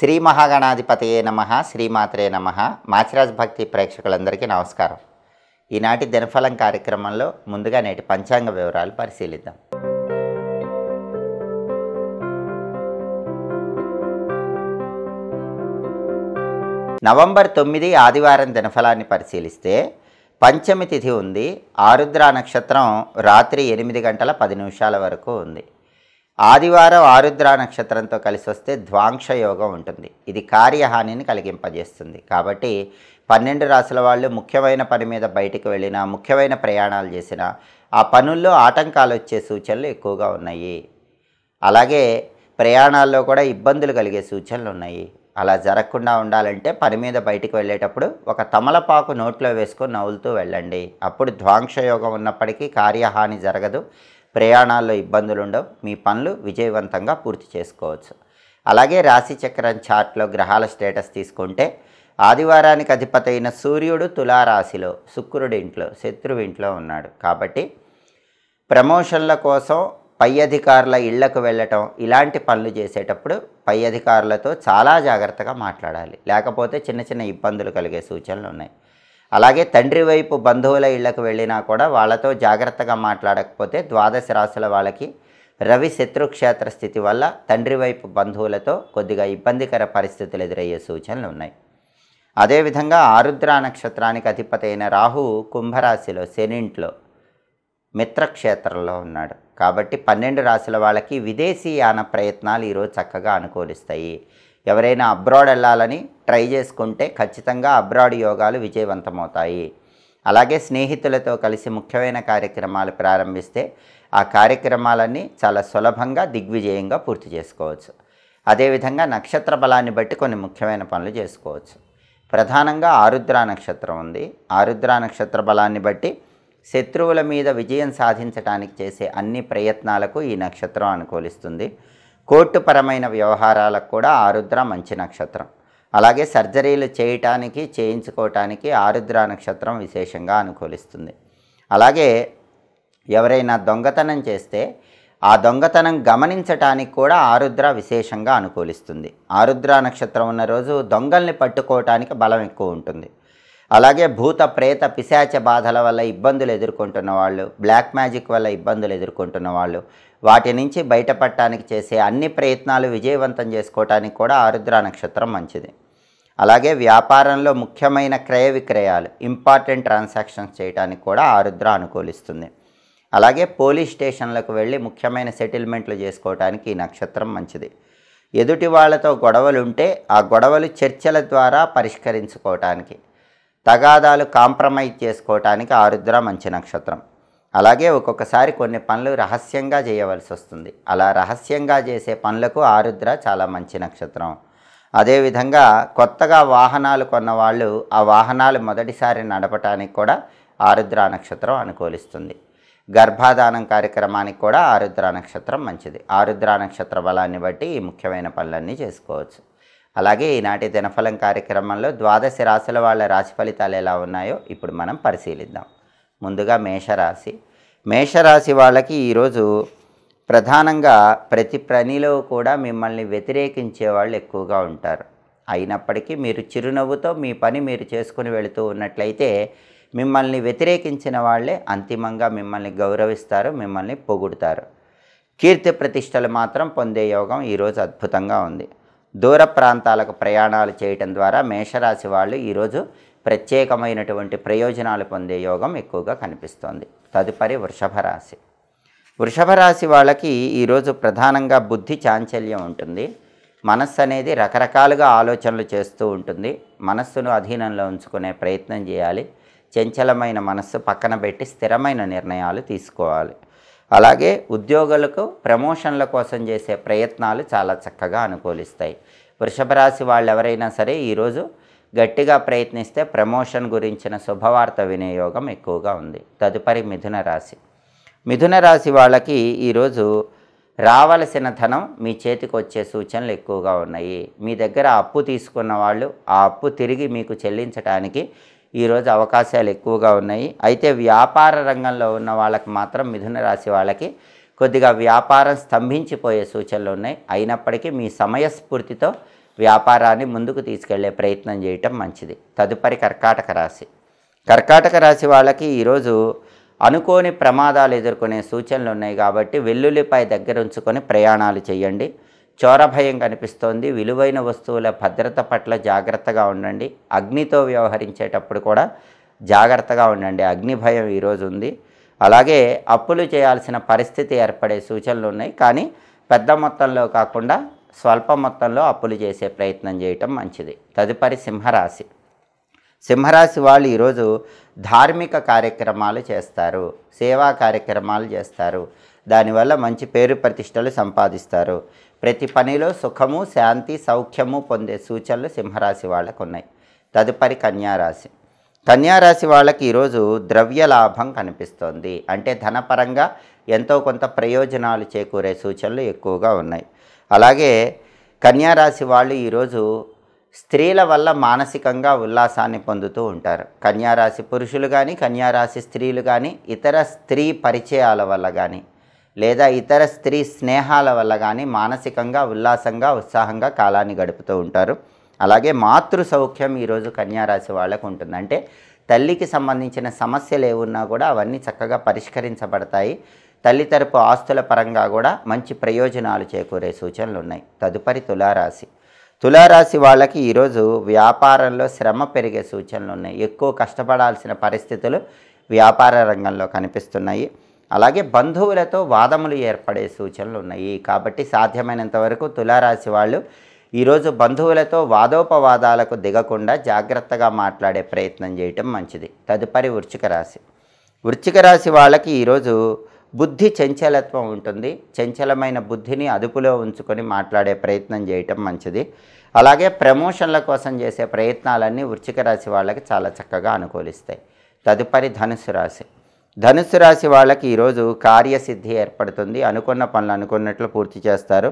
శ్రీ మహాగణాధిపతయే నమః, శ్రీమాత్రే నమః. మాచిరాజ్ భక్తి ప్రేక్షకులందరికీ నమస్కారం. ఈనాటి దినఫలం కార్యక్రమంలో ముందుగా నేటి పంచాంగ వివరాలు పరిశీలిద్దాం. నవంబర్ 9 ఆదివారం దినఫలాన్ని పరిశీలిస్తే పంచమి తిథి ఉంది. ఆరుద్ర నక్షత్రం రాత్రి 8 గంటల 10 నిమిషాల వరకు ఉంది. ఆదివారం ఆరుద్ర నక్షత్రంతో కలిసి వస్తే ద్వాంక్ష యోగం ఉంటుంది. ఇది కార్యహానిని కలిగింపజేస్తుంది. కాబట్టి 12 రాశుల వాళ్ళు ముఖ్యమైన పని మీద బయటికి వెళ్ళినా, ముఖ్యమైన ప్రయాణాలు చేసినా ఆ పనుల్లో ఆటంకాలు వచ్చే సూచనలు ఎక్కువగా ఉన్నాయి. అలాగే ప్రయాణాల్లో కూడా ఇబ్బందులు కలిగే సూచనలు ఉన్నాయి. అలా జరగకుండా ఉండాలంటే పని మీద బయటికి వెళ్ళేటప్పుడు ఒక తమలపాకు నోట్లో వేసుకొని నవ్వులుతూ వెళ్ళండి. అప్పుడు ద్వాంక్ష యోగం ఉన్నప్పటికీ కార్యహాని జరగదు, ప్రయాణాల్లో ఇబ్బందులు ఉండవు, మీ పనులు విజయవంతంగా పూర్తి చేసుకోవచ్చు. అలాగే రాశి చక్రం చార్ట్లో గ్రహాల స్టేటస్ తీసుకుంటే ఆదివారానికి అధిపతి అయిన సూర్యుడు తులారాశిలో, శుక్రుడి ఇంట్లో, శత్రువు ఇంట్లో ఉన్నాడు. కాబట్టి ప్రమోషన్ల కోసం పై అధికారుల ఇళ్లకు వెళ్ళటం, ఇలాంటి పనులు చేసేటప్పుడు పై అధికారులతో చాలా జాగ్రత్తగా మాట్లాడాలి, లేకపోతే చిన్న చిన్న ఇబ్బందులు కలిగే సూచనలు ఉన్నాయి. అలాగే తండ్రి వైపు బంధువుల ఇళ్లకు వెళ్ళినా కూడా వాళ్ళతో జాగ్రత్తగా మాట్లాడకపోతే ద్వాదశ రాశుల వాళ్ళకి రవి శత్రుక్షేత్ర స్థితి వల్ల తండ్రి వైపు బంధువులతో కొద్దిగా ఇబ్బందికర పరిస్థితులు ఎదురయ్యే సూచనలు ఉన్నాయి. అదేవిధంగా ఆరుద్ర నక్షత్రానికి అధిపతి అయిన రాహు కుంభరాశిలో శనింట్లో మిత్రక్షేత్రంలో ఉన్నాడు. కాబట్టి 12 రాశుల వాళ్ళకి విదేశీయాన ప్రయత్నాలు ఈరోజు చక్కగా అనుకూలిస్తాయి. ఎవరైనా అబ్రాడ్ వెళ్ళాలని ట్రై చేసుకుంటే ఖచ్చితంగా అబ్రాడ్ యోగాలు విజయవంతమవుతాయి. అలాగే స్నేహితులతో కలిసి ముఖ్యమైన కార్యక్రమాలు ప్రారంభిస్తే ఆ కార్యక్రమాలన్నీ చాలా సులభంగా దిగ్విజయంగా పూర్తి చేసుకోవచ్చు. అదేవిధంగా నక్షత్ర బలాన్ని బట్టి కొన్ని ముఖ్యమైన పనులు చేసుకోవచ్చు. ప్రధానంగా ఆరుద్ర నక్షత్రం ఉంది. ఆరుద్ర నక్షత్ర బలాన్ని బట్టి శత్రువుల మీద విజయం సాధించడానికి చేసే అన్ని ప్రయత్నాలకు ఈ నక్షత్రం అనుకూలిస్తుంది. కోర్టుపరమైన వ్యవహారాలకు కూడా ఆరుద్ర మంచి నక్షత్రం. అలాగే సర్జరీలు చేయటానికి, చేయించుకోవటానికి ఆరుద్ర నక్షత్రం విశేషంగా అనుకూలిస్తుంది. అలాగే ఎవరైనా దొంగతనం చేస్తే ఆ దొంగతనం గమనించటానికి కూడా ఆరుద్ర విశేషంగా అనుకూలిస్తుంది. ఆరుద్ర నక్షత్రం ఉన్న రోజు దొంగల్ని పట్టుకోవటానికి బలం ఎక్కువ ఉంటుంది. అలాగే భూత ప్రేత పిశాచ బాధల వల్ల ఇబ్బందులు ఎదుర్కొంటున్న వాళ్ళు, బ్లాక్ మ్యాజిక్ వల్ల ఇబ్బందులు ఎదుర్కొంటున్న వాళ్ళు, వాటి నుంచి బయటపడటానికి చేసే అన్ని ప్రయత్నాలు విజయవంతం చేసుకోవటానికి కూడా ఆరుద్ర నక్షత్రం మంచిది. అలాగే వ్యాపారంలో ముఖ్యమైన క్రయ విక్రయాలు, ఇంపార్టెంట్ ట్రాన్సాక్షన్స్ చేయడానికి కూడా ఆరుద్ర అనుకూలిస్తుంది. అలాగే పోలీస్ స్టేషన్లకు వెళ్ళి ముఖ్యమైన సెటిల్మెంట్లు చేసుకోవటానికి ఈ నక్షత్రం మంచిది. ఎదుటి వాళ్ళతో గొడవలు ఉంటే ఆ గొడవలు చర్చల ద్వారా పరిష్కరించుకోవటానికి, తగాదాలు కాంప్రమైజ్ చేసుకోవటానికి ఆరుద్ర మంచి నక్షత్రం. అలాగే ఒక్కొక్కసారి కొన్ని పనులు రహస్యంగా చేయవలసి వస్తుంది. అలా రహస్యంగా చేసే పనులకు ఆరుద్ర చాలా మంచి నక్షత్రం. అదేవిధంగా కొత్తగా వాహనాలు కొన్నవాళ్ళు ఆ వాహనాలు మొదటిసారి నడపటానికి కూడా ఆరుద్ర నక్షత్రం అనుకూలిస్తుంది. గర్భాధానం కార్యక్రమానికి కూడా ఆరుద్ర నక్షత్రం మంచిది. ఆరుద్ర నక్షత్ర బలాన్ని బట్టి ఈ ముఖ్యమైన పనులన్నీ చేసుకోవచ్చు. అలాగే ఈనాటి దినఫలం కార్యక్రమంలో ద్వాదశ రాశుల వాళ్ళ రాశి ఫలితాలు ఎలా ఉన్నాయో ఇప్పుడు మనం పరిశీలిద్దాం. ముందుగా మేషరాశి. మేషరాశి వాళ్ళకి ఈరోజు ప్రధానంగా ప్రతి పనిలో కూడా మిమ్మల్ని వ్యతిరేకించే వాళ్ళు ఎక్కువగా ఉంటారు. అయినప్పటికీ మీరు చిరునవ్వుతో మీ పని మీరు చేసుకుని వెళుతూ ఉన్నట్లయితే మిమ్మల్ని వ్యతిరేకించిన వాళ్ళే అంతిమంగా మిమ్మల్ని గౌరవిస్తారు, మిమ్మల్ని పొగుడుతారు. కీర్తి ప్రతిష్టలు మాత్రం పొందే యోగం ఈరోజు అద్భుతంగా ఉంది. దూర ప్రాంతాలకు ప్రయాణాలు చేయటం ద్వారా మేషరాశి వాళ్ళు ఈరోజు ప్రత్యేకమైనటువంటి ప్రయోజనాలు పొందే యోగం ఎక్కువగా కనిపిస్తోంది. తదుపరి వృషభ రాశి. వృషభ రాశి వాళ్ళకి ఈరోజు ప్రధానంగా బుద్ధి చాంచల్యం ఉంటుంది. మనస్సు అనేది రకరకాలుగా ఆలోచనలు చేస్తూ ఉంటుంది. మనస్సును అధీనంలో ఉంచుకునే ప్రయత్నం చేయాలి. చంచలమైన మనస్సు పక్కన పెట్టి స్థిరమైన నిర్ణయాలు తీసుకోవాలి. అలాగే ఉద్యోగులకు ప్రమోషన్ల కోసం చేసే ప్రయత్నాలు చాలా చక్కగా అనుకూలిస్తాయి. వృషభ రాశి వాళ్ళు ఎవరైనా సరే ఈరోజు గట్టిగా ప్రయత్నిస్తే ప్రమోషన్ గురించిన శుభవార్త వినే యోగం ఎక్కువగా ఉంది. తదుపరి మిథున రాశి. మిథున రాశి వాళ్ళకి ఈరోజు రావలసిన ధనం మీ చేతికి వచ్చే సూచనలు ఎక్కువగా ఉన్నాయి. మీ దగ్గర అప్పు తీసుకున్న వాళ్ళు ఆ అప్పు తిరిగి మీకు చెల్లించడానికి ఈరోజు అవకాశాలు ఎక్కువగా ఉన్నాయి. అయితే వ్యాపార రంగంలో ఉన్న వాళ్ళకి మాత్రం మిథున రాశి వాళ్ళకి కొద్దిగా వ్యాపారం స్తంభించిపోయే సూచనలు ఉన్నాయి. అయినప్పటికీ మీ సమయస్ఫూర్తితో వ్యాపారాన్ని ముందుకు తీసుకెళ్లే ప్రయత్నం చేయటం మంచిది. తదుపరి కర్కాటక రాశి. కర్కాటక రాశి వాళ్ళకి ఈరోజు అనుకోని ప్రమాదాలు ఎదుర్కొనే సూచనలు ఉన్నాయి కాబట్టి వెల్లుల్లిపై దగ్గర ఉంచుకొని ప్రయాణాలు చేయండి. చోర భయం కనిపిస్తోంది. విలువైన వస్తువుల భద్రత పట్ల జాగ్రత్తగా ఉండండి. అగ్నితో వ్యవహరించేటప్పుడు కూడా జాగ్రత్తగా ఉండండి. అగ్ని భయం ఈరోజు ఉంది. అలాగే అప్పులు చేయాల్సిన పరిస్థితి ఏర్పడే సూచనలు ఉన్నాయి. కానీ పెద్ద మొత్తంలో కాకుండా స్వల్ప మొత్తంలో అప్పులు చేసే ప్రయత్నం చేయటం మంచిది. తదుపరి సింహరాశి. సింహరాశి వాళ్ళు ఈరోజు ధార్మిక కార్యక్రమాలు చేస్తారు, సేవా కార్యక్రమాలు చేస్తారు. దానివల్ల మంచి పేరు ప్రతిష్టలు సంపాదిస్తారు. ప్రతి పనిలో సుఖము, శాంతి, సౌఖ్యము పొందే సూచనలు సింహరాశి వాళ్ళకు ఉన్నాయి. తదుపరి కన్యారాశి. కన్యారాశి వాళ్ళకి ఈరోజు ద్రవ్య లాభం కనిపిస్తోంది. అంటే ధనపరంగా ఎంతో కొంత ప్రయోజనాలు చేకూరే సూచనలు ఎక్కువగా ఉన్నాయి. అలాగే కన్యారాశి వాళ్ళు ఈరోజు స్త్రీల వల్ల మానసికంగా ఉల్లాసాన్ని పొందుతూ ఉంటారు. కన్యారాశి పురుషులు కానీ, కన్యారాశి స్త్రీలు కానీ ఇతర స్త్రీ పరిచయాల వల్ల కానీ లేదా ఇతర స్త్రీ స్నేహాల వల్ల కానీ మానసికంగా ఉల్లాసంగా, ఉత్సాహంగా కాలాన్ని గడుపుతూ ఉంటారు. అలాగే మాతృ సౌఖ్యం ఈరోజు కన్యారాశి వాళ్ళకు ఉంటుంది. అంటే తల్లికి సంబంధించిన సమస్యలు ఏమున్నా కూడా అవన్నీ చక్కగా పరిష్కరించబడతాయి. తల్లి తరపు ఆస్తుల పరంగా కూడా మంచి ప్రయోజనాలు చేకూరే సూచనలు ఉన్నాయి. తదుపరి తులారాశి. తులారాశి వాళ్ళకి ఈరోజు వ్యాపారంలో శ్రమ పెరిగే సూచనలు ఉన్నాయి. ఎక్కువ కష్టపడాల్సిన పరిస్థితులు వ్యాపార రంగంలో కనిపిస్తున్నాయి. అలాగే బంధువులతో వాదములు ఏర్పడే సూచనలు ఉన్నాయి. కాబట్టి సాధ్యమైనంత వరకు తులారాశి వాళ్ళు ఈరోజు బంధువులతో వాదోపవాదాలకు దిగకుండా జాగ్రత్తగా మాట్లాడే ప్రయత్నం చేయటం మంచిది. తదుపరి వృశ్చిక రాశి. వృశ్చిక రాశి వాళ్ళకి ఈరోజు బుద్ధి చంచలత్వం ఉంటుంది. చంచలమైన బుద్ధిని అదుపులో ఉంచుకొని మాట్లాడే ప్రయత్నం చేయటం మంచిది. అలాగే ప్రమోషన్ల కోసం చేసే ప్రయత్నాలన్నీ వృశ్చిక రాశి వాళ్ళకి చాలా చక్కగా అనుకూలిస్తాయి. తదుపరి ధనుస్సు రాశి. ధనుస్సు రాశి వాళ్ళకి ఈరోజు కార్యసిద్ధి ఏర్పడుతుంది. అనుకున్న పనులు అనుకున్నట్లు పూర్తి చేస్తారు.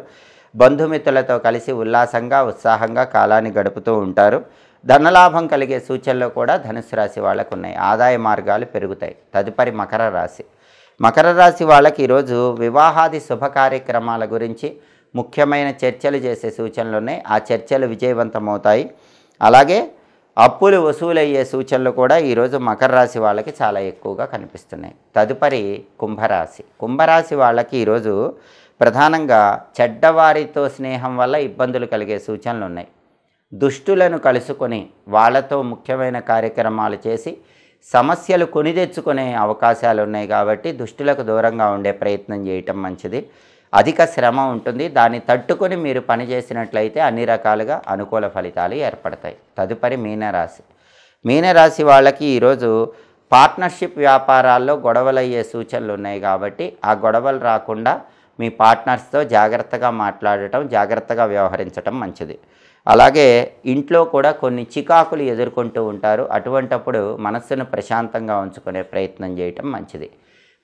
బంధుమిత్రులతో కలిసి ఉల్లాసంగా, ఉత్సాహంగా కాలాన్ని గడుపుతూ ఉంటారు. ధనలాభం కలిగే సూచనలు కూడా ధనుస్సు రాశి వాళ్ళకు ఉన్నాయి. ఆదాయ మార్గాలు పెరుగుతాయి. తదుపరి మకర రాశి. మకర రాశి వాళ్ళకి ఈరోజు వివాహాది శుభ కార్యక్రమాల గురించి ముఖ్యమైన చర్చలు చేసే సూచనలు ఉన్నాయి. ఆ చర్చలు విజయవంతమవుతాయి. అలాగే అప్పులు వసూలయ్యే సూచనలు కూడా ఈరోజు మకర రాశి వాళ్ళకి చాలా ఎక్కువగా కనిపిస్తున్నాయి. తదుపరి కుంభరాశి. కుంభరాశి వాళ్ళకి ఈరోజు ప్రధానంగా చెడ్డవారితో స్నేహం వల్ల ఇబ్బందులు కలిగే సూచనలు ఉన్నాయి. దుష్టులను కలుసుకొని వాళ్ళతో ముఖ్యమైన కార్యక్రమాలు చేసి సమస్యలు కొని తెచ్చుకునే అవకాశాలు ఉన్నాయి. కాబట్టి దుష్టులకు దూరంగా ఉండే ప్రయత్నం చేయటం మంచిది. అధిక శ్రమ ఉంటుంది. దాన్ని తట్టుకొని మీరు పనిచేసినట్లయితే అన్ని రకాలుగా అనుకూల ఫలితాలు ఏర్పడతాయి. తదుపరి మీనరాశి. మీనరాశి వాళ్ళకి ఈరోజు పార్ట్నర్షిప్ వ్యాపారాల్లో గొడవలయ్యే సూచనలు ఉన్నాయి. కాబట్టి ఆ గొడవలు రాకుండా మీ పార్ట్నర్స్తో జాగ్రత్తగా మాట్లాడటం, జాగ్రత్తగా వ్యవహరించటం మంచిది. అలాగే ఇంట్లో కూడా కొన్ని చికాకులు ఎదుర్కొంటూ ఉంటారు. అటువంటప్పుడు మనస్సును ప్రశాంతంగా ఉంచుకునే ప్రయత్నం చేయటం మంచిది.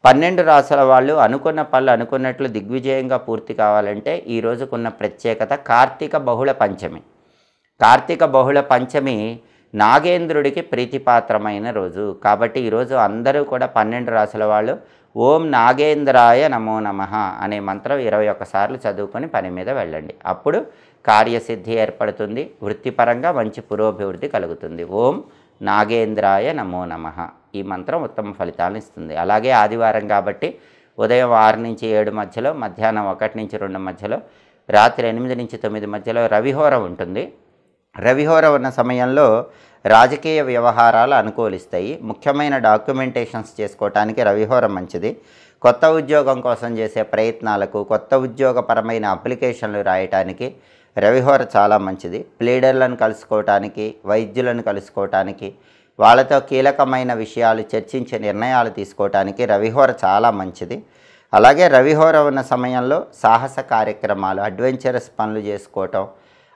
12 రాసుల వాళ్ళు అనుకున్న పనులు అనుకున్నట్లు దిగ్విజయంగా పూర్తి కావాలంటే ఈ రోజుకున్న ప్రత్యేకత కార్తీక బహుళ పంచమి. కార్తీక బహుళ పంచమి నాగేంద్రుడికి ప్రీతిపాత్రమైన రోజు. కాబట్టి ఈరోజు అందరూ కూడా 12 రాసుల వాళ్ళు ఓం నాగేంద్రాయ నమో నమః అనే మంత్రం 21 సార్లు చదువుకొని పని మీద వెళ్ళండి. అప్పుడు కార్యసిద్ధి ఏర్పడుతుంది. వృత్తిపరంగా మంచి పురోభివృద్ధి కలుగుతుంది. ఓం నాగేంద్రాయ నమో నమః ఈ మంత్రం ఉత్తమ ఫలితాలను ఇస్తుంది. అలాగే ఆదివారం కాబట్టి ఉదయం 6 నుంచి 7 మధ్యలో, మధ్యాహ్నం 1 నుంచి 2 మధ్యలో, రాత్రి 8 నుంచి 9 మధ్యలో రవిహోరం ఉంటుంది. రవిహోరం ఉన్న సమయంలో రాజకీయ వ్యవహారాలు అనుకూలిస్తాయి. ముఖ్యమైన డాక్యుమెంటేషన్స్ చేసుకోవటానికి రవిహోరం మంచిది. కొత్త ఉద్యోగం కోసం చేసే ప్రయత్నాలకు, కొత్త ఉద్యోగపరమైన అప్లికేషన్లు రాయటానికి రవిహోర చాలా మంచిది. ప్లీడర్లను కలుసుకోవటానికి, వైద్యులను కలుసుకోవటానికి, వాళ్ళతో కీలకమైన విషయాలు చర్చించే నిర్ణయాలు తీసుకోవటానికి రవిహోర చాలా మంచిది. అలాగే రవిహోర ఉన్న సమయంలో సాహస కార్యక్రమాలు, అడ్వెంచరస్ పనులు చేసుకోవటం,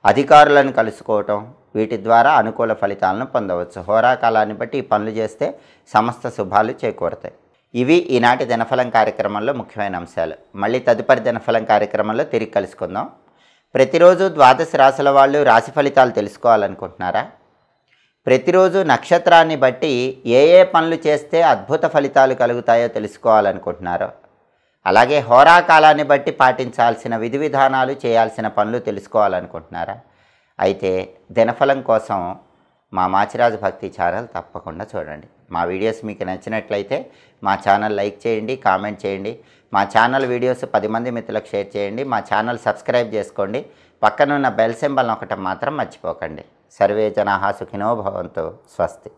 అధికారులను కలుసుకోవటం, వీటి ద్వారా అనుకూల ఫలితాలను పొందవచ్చు. హోరాకాలాన్ని బట్టి ఈ పనులు చేస్తే సమస్త శుభాలు చేకూరుతాయి. ఇవి ఈనాటి దినఫలం కార్యక్రమంలో ముఖ్యమైన అంశాలు. మళ్ళీ తదుపరి దినఫలం కార్యక్రమంలో తిరిగి కలుసుకుందాం. ప్రతిరోజు 12 రాశుల వాళ్ళు రాశి ఫలితాలు తెలుసుకోవాలనుకుంటున్నారా? ప్రతిరోజు నక్షత్రాన్ని బట్టి ఏ ఏ పనులు చేస్తే అద్భుత ఫలితాలు కలుగుతాయో తెలుసుకోవాలనుకుంటున్నారో, అలాగే హోరాకాలాన్ని బట్టి పాటించాల్సిన విధి విధానాలు, చేయాల్సిన పనులు తెలుసుకోవాలనుకుంటున్నారా? అయితే దినఫలం కోసం మా మాచిరాజు భక్తి ఛానల్ తప్పకుండా చూడండి. మా వీడియోస్ మీకు నచ్చినట్లయితే మా ఛానల్ లైక్ చేయండి, కామెంట్ చేయండి. మా ఛానల్ వీడియోస్ 10 మంది మిత్రులకు షేర్ చేయండి. మా ఛానల్ సబ్స్క్రైబ్ చేసుకోండి. పక్కనున్న బెల్ సింబల్ నొక్కటం మాత్రం మర్చిపోకండి. సర్వే జనాః సుఖినో భవంతు. స్వస్తి.